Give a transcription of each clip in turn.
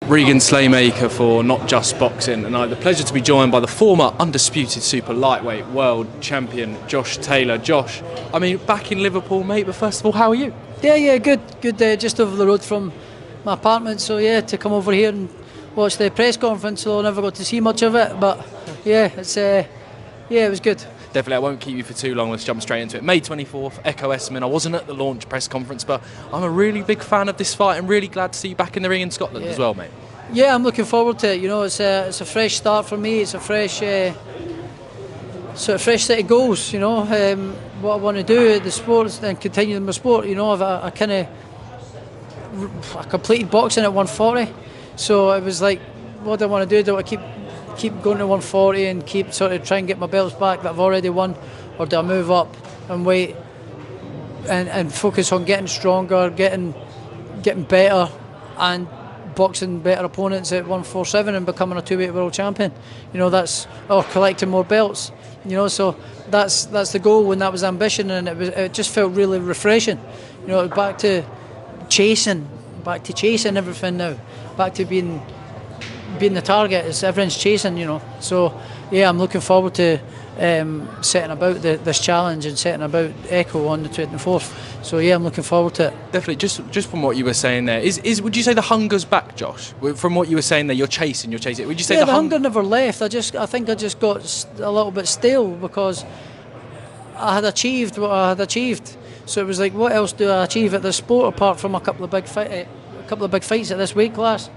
Regan Slaymaker for Not Just Boxing, and I have the pleasure to be joined by the former undisputed super lightweight world champion Josh Taylor. Josh, I mean, back in Liverpool, mate, but first of all, how are you? Yeah, good. Just over the road from my apartment, so yeah, to come over here and watch the press conference, so I never got to see much of it, but yeah, it was good. Definitely, I won't keep you for too long. Let's jump straight into it. May 24th, Ekow Essuman. I wasn't at the launch press conference, but I'm a really big fan of this fight and really glad to see you back in the ring in Scotland as well, mate. Yeah, I'm looking forward to it. You know, it's a fresh start for me. It's a fresh fresh set of goals. You know, what I want to do at the sport and continue my sport. You know, I completed boxing at 140, so it was like, what do I want to do? Do I keep going to 140 and keep sort of try and get my belts back that I've already won, or do I move up and wait and focus on getting stronger, getting better, and boxing better opponents at 147 and becoming a two-weight world champion? You know, or collecting more belts. You know, so that's the goal, and that was ambition, and it just felt really refreshing. You know, back to chasing everything now, back to being the target. Is everyone's chasing, you know. So yeah, I'm looking forward to setting about this challenge and setting about Ekow on the 24th. So yeah, I'm looking forward to it. Definitely. Just from what you were saying there, would you say the hunger's back, Josh? From what you were saying there, you're chasing. Would you say the hunger never left? I think I just got a little bit stale because I had achieved what I had achieved. So it was like, what else do I achieve at this sport apart from a couple of big fights at this weight class?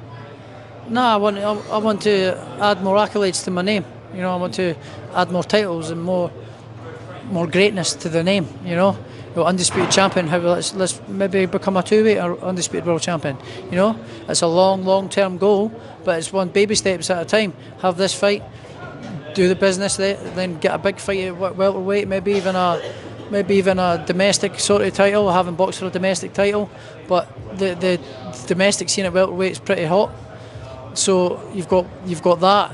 No, I want to add more accolades to my name. You know, I want to add more titles and more greatness to the name. You know, undisputed champion. Let's maybe become a two-weight or undisputed world champion. You know, it's a long-term goal, but it's one baby steps at a time. Have this fight, do the business, then get a big fight at welterweight, maybe even a domestic sort of title. I haven't boxed for a domestic title, but the domestic scene at welterweight is pretty hot. So you've got that,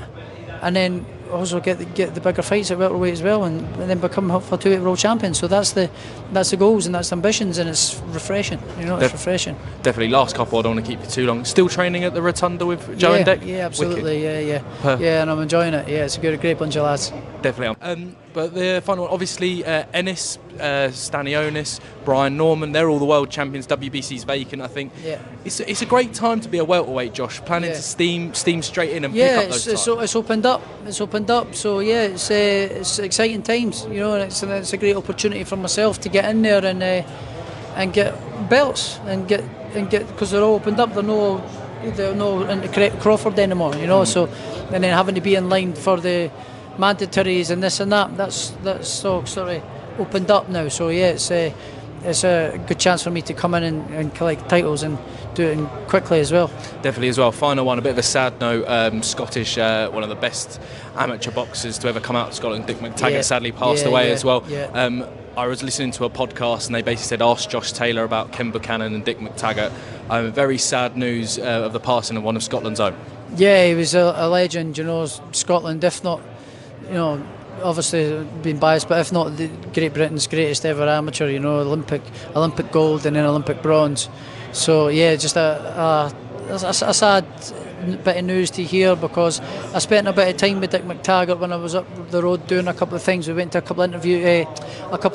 and then also get the bigger fights at welterweight as well, and then become a two-weight world champion. So that's the goals and that's the ambitions, and it's refreshing. You know, it's refreshing. Definitely. Last couple, I don't want to keep you too long. Still training at the Rotunda with Joe and Dick? Yeah, absolutely. Wicked. Yeah, and I'm enjoying it. Yeah, it's a great bunch of lads. Definitely. But the final one, obviously, Ennis, Stanionis, Brian Norman, they're all the world champions. WBC's vacant, I think. Yeah. It's a great time to be a welterweight, Josh. Planning to steam straight in and pick up those titles. It's opened up. So yeah, it's exciting times. You know, and it's a great opportunity for myself to get in there and get belts and get because they're all opened up. They're no into Crawford anymore. You know, so and then having to be in line for the mandatories and this and that's so sort of opened up now. So yeah, it's a good chance for me to come in and collect titles and do it quickly as well. Definitely as well. Final one, a bit of a sad note. Scottish, one of the best amateur boxers to ever come out of Scotland, Dick McTaggart, sadly passed away as well. Yeah. I was listening to a podcast and they basically said, ask Josh Taylor about Ken Buchanan and Dick McTaggart. Very sad news of the passing of one of Scotland's own. Yeah, he was a legend, you know, Scotland, if not, you know, obviously being biased, but if not Great Britain's greatest ever amateur, you know, Olympic gold and then Olympic bronze. So yeah, just a sad bit of news to hear, because I spent a bit of time with Dick McTaggart when I was up the road doing a couple of things. We went to a couple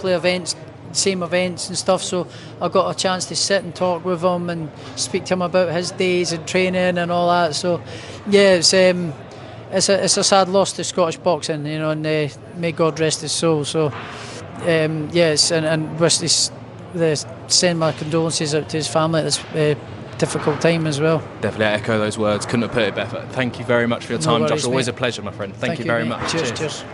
of events, same events and stuff, so I got a chance to sit and talk with him and speak to him about his days and training and all that. So yeah, it's a sad loss to Scottish boxing, you know, and may God rest his soul. So yes, and wish send my condolences out to his family at this difficult time as well. Definitely echo those words. Couldn't have put it better. Thank you very much for your time, Josh. Always a pleasure, my friend. Thank you very much. Cheers.